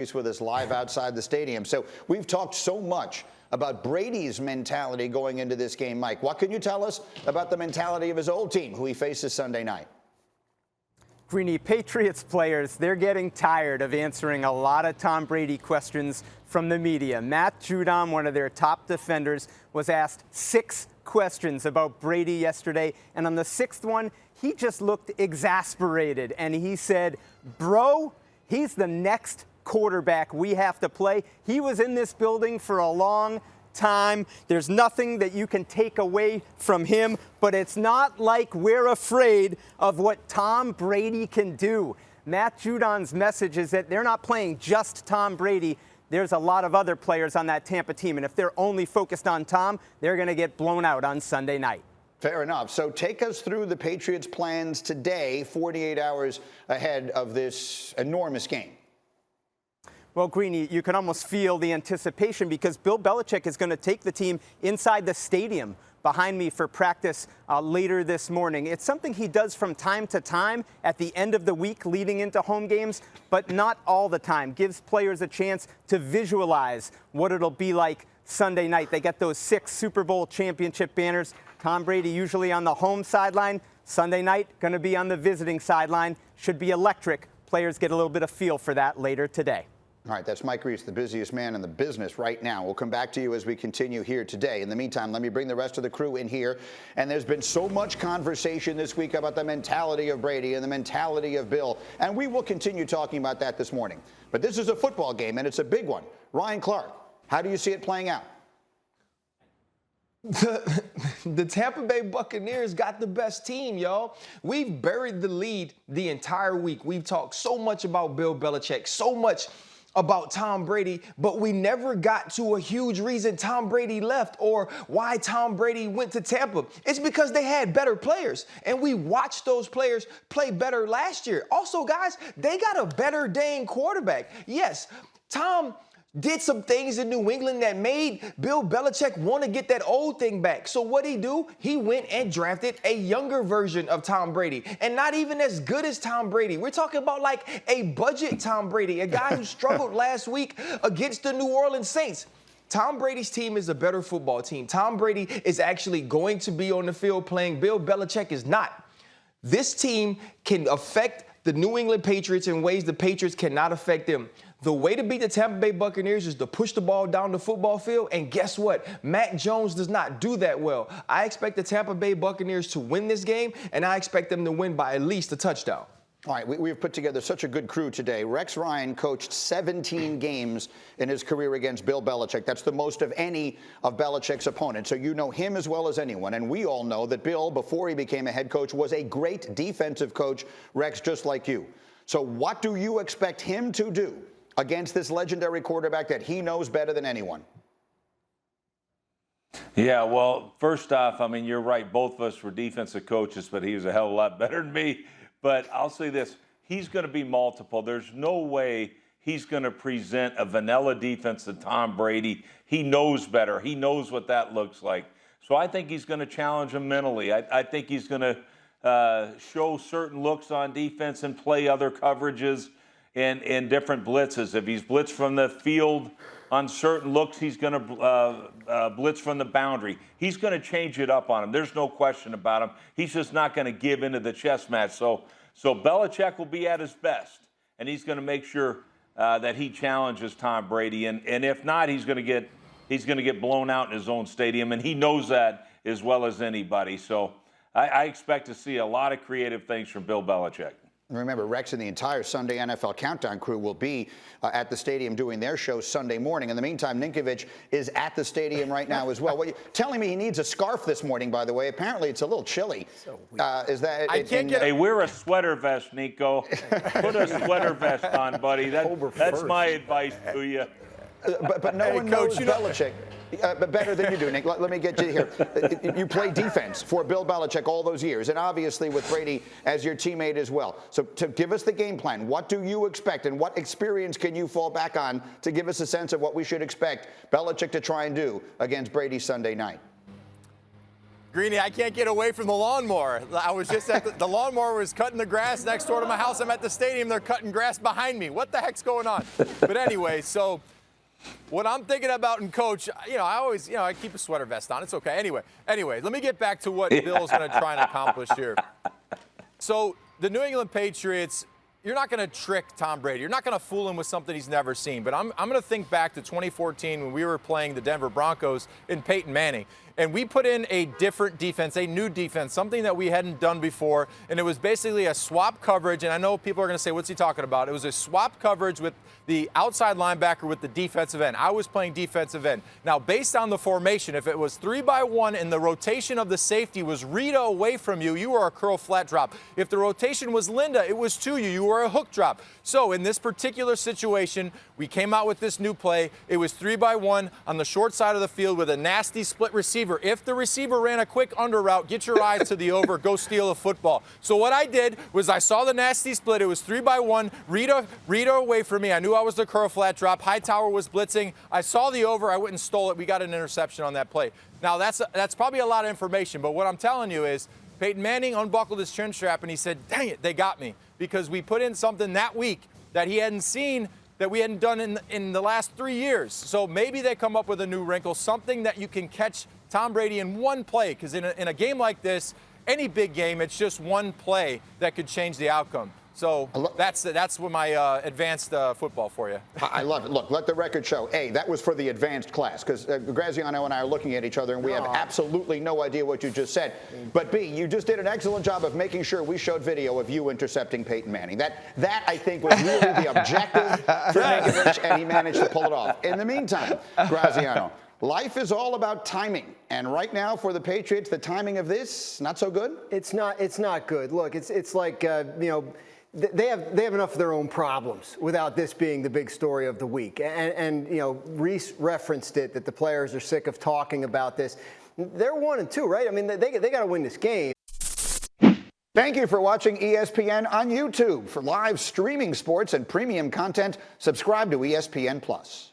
with us live outside the stadium. So we've talked so much about Brady's mentality going into this game. Mike, what can you tell us about the mentality of his old team who he faces Sunday night? Greeny, Patriots players, they're getting tired of answering a lot of Tom Brady questions from the media. Matt Judon, one of their top defenders, was asked 6 questions about Brady yesterday, and on the 6th one, he just looked exasperated, and he said, "Bro, he's the next quarterback we have to play. He was in this building for a long time. There's nothing that you can take away from him, but it's not like we're afraid of what Tom Brady can do." Matt Judon's message is that they're not playing just Tom Brady. There's a lot of other players on that Tampa team, and if they're only focused on Tom, they're going to get blown out on Sunday night. Fair enough. So take us through the Patriots' plans today, 48 hours ahead of this enormous game. Well, Greeny, you can almost feel the anticipation because Bill Belichick is going to take the team inside the stadium behind me for practice later this morning. It's something he does from time to time at the end of the week leading into home games, but not all the time. Gives players a chance to visualize what it'll be like Sunday night. They get those 6 Super Bowl championship banners. Tom Brady usually on the home sideline. Sunday night, going to be on the visiting sideline. Should be electric. Players get a little bit of feel for that later today. All right, that's Mike Reese, the busiest man in the business right now. We'll come back to you as we continue here today. In the meantime, let me bring the rest of the crew in here. And there's been so much conversation this week about the mentality of Brady and the mentality of Bill. And we will continue talking about that this morning. But this is a football game, and it's a big one. Ryan Clark, how do you see it playing out? The Tampa Bay Buccaneers got the best team, y'all. We've buried the lead the entire week. We've talked so much about Bill Belichick, so much about Tom Brady, but we never got to a huge reason Tom Brady left or why Tom Brady went to Tampa. It's because they had better players, and we watched those players play better last year. Also, guys, they got a better dang quarterback. Yes, Tom did some things in New England that made Bill Belichick want to get that old thing back. So what'd he do? He went and drafted a younger version of Tom Brady, and not even as good as Tom Brady. We're talking about like a budget Tom Brady, a guy who struggled last week against the New Orleans Saints. Tom Brady's team is a better football team. Tom Brady is actually going to be on the field playing. Bill Belichick is not. This team can affect the New England Patriots in ways the Patriots cannot affect them. The way to beat the Tampa Bay Buccaneers is to push the ball down the football field, and guess what? Mac Jones does not do that well. I expect the Tampa Bay Buccaneers to win this game, and I expect them to win by at least a touchdown. All right, we've put together such a good crew today. Rex Ryan coached 17 games in his career against Bill Belichick. That's the most of any of Belichick's opponents. So you know him as well as anyone. And we all know that Bill, before he became a head coach, was a great defensive coach, Rex, just like you. So what do you expect him to do against this legendary quarterback that he knows better than anyone? Yeah, well, first off, I mean, you're right. Both of us were defensive coaches, but he was a hell of a lot better than me. But I'll say this, he's going to be multiple. There's no way he's going to present a vanilla defense to Tom Brady. He knows better. He knows what that looks like. So I think he's going to challenge him mentally. I think he's going to show certain looks on defense and play other coverages and different blitzes. If he's blitzed from the field on certain looks, he's going to blitz from the boundary. He's going to change it up on him. There's no question about him. He's just not going to give into the chess match. So Belichick will be at his best, and he's going to make sure that he challenges Tom Brady. And if not, he's going to get blown out in his own stadium, and he knows that as well as anybody. So I expect to see a lot of creative things from Bill Belichick. Remember, Rex and the entire Sunday NFL Countdown crew will be at the stadium doing their show Sunday morning. In the meantime, Ninkovich is at the stadium right now as well. What, telling me he needs a scarf this morning, by the way. Apparently, it's a little chilly. So is that? Hey, wear a sweater vest, Nico. Put a sweater vest on, buddy. That's my advice to you. But no one knows Belichick but better than you do, Nick. Let me get you here. You played defense for Bill Belichick all those years, and obviously with Brady as your teammate as well. So to give us the game plan, what do you expect, and what experience can you fall back on to give us a sense of what we should expect Belichick to try and do against Brady Sunday night? Greeny, I can't get away from the lawnmower. I was just at the lawnmower was cutting the grass next door to my house. I'm at the stadium. They're cutting grass behind me. What the heck's going on? But anyway, so what I'm thinking about in coach, I always, I keep a sweater vest on. It's okay. Anyway, let me get back to what Bill's going to try and accomplish here. So the New England Patriots, you're not going to trick Tom Brady. You're not going to fool him with something he's never seen. But I'm going to think back to 2014 when we were playing the Denver Broncos in Peyton Manning. And we put in a different defense, a new defense, something that we hadn't done before. And it was basically a swap coverage. And I know people are going to say, what's he talking about? It was a swap coverage with the outside linebacker with the defensive end. I was playing defensive end. Now, based on the formation, if it was 3-by-1 and the rotation of the safety was Rita away from you, you were a curl flat drop. If the rotation was Linda, it was to you. You were a hook drop. So in this particular situation, we came out with this new play. It was 3-by-1 on the short side of the field with a nasty split receiver. If the receiver ran a quick under route, get your eyes to the over, go steal a football. So what I did was I saw the nasty split. It was 3-by-1, Rita away from me. I knew I was the curl flat drop. Hightower was blitzing. I saw the over. I went and stole it. We got an interception on that play. Now, that's probably a lot of information, but what I'm telling you is Peyton Manning unbuckled his chin strap, and he said, dang it, they got me, because we put in something that week that he hadn't seen, that we hadn't done in the last 3 years. So maybe they come up with a new wrinkle, something that you can catch Tom Brady in one play, because in a game like this, any big game, it's just one play that could change the outcome. So that's what my advanced football for you. I love it. Look, let the record show, A, that was for the advanced class, because Graziano and I are looking at each other, and we have absolutely no idea what you just said. But, B, you just did an excellent job of making sure we showed video of you intercepting Peyton Manning. That I think, was really the objective for Ninkovich, and he managed to pull it off. In the meantime, Graziano, life is all about timing, and right now for the Patriots, the timing of this, not so good? It's not good. Look, it's like, they have enough of their own problems without this being the big story of the week. And Reese referenced it, that the players are sick of talking about this. They're 1-2, right? I mean, they got to win this game. Thank you for watching ESPN on YouTube. For live streaming sports and premium content, subscribe to ESPN+.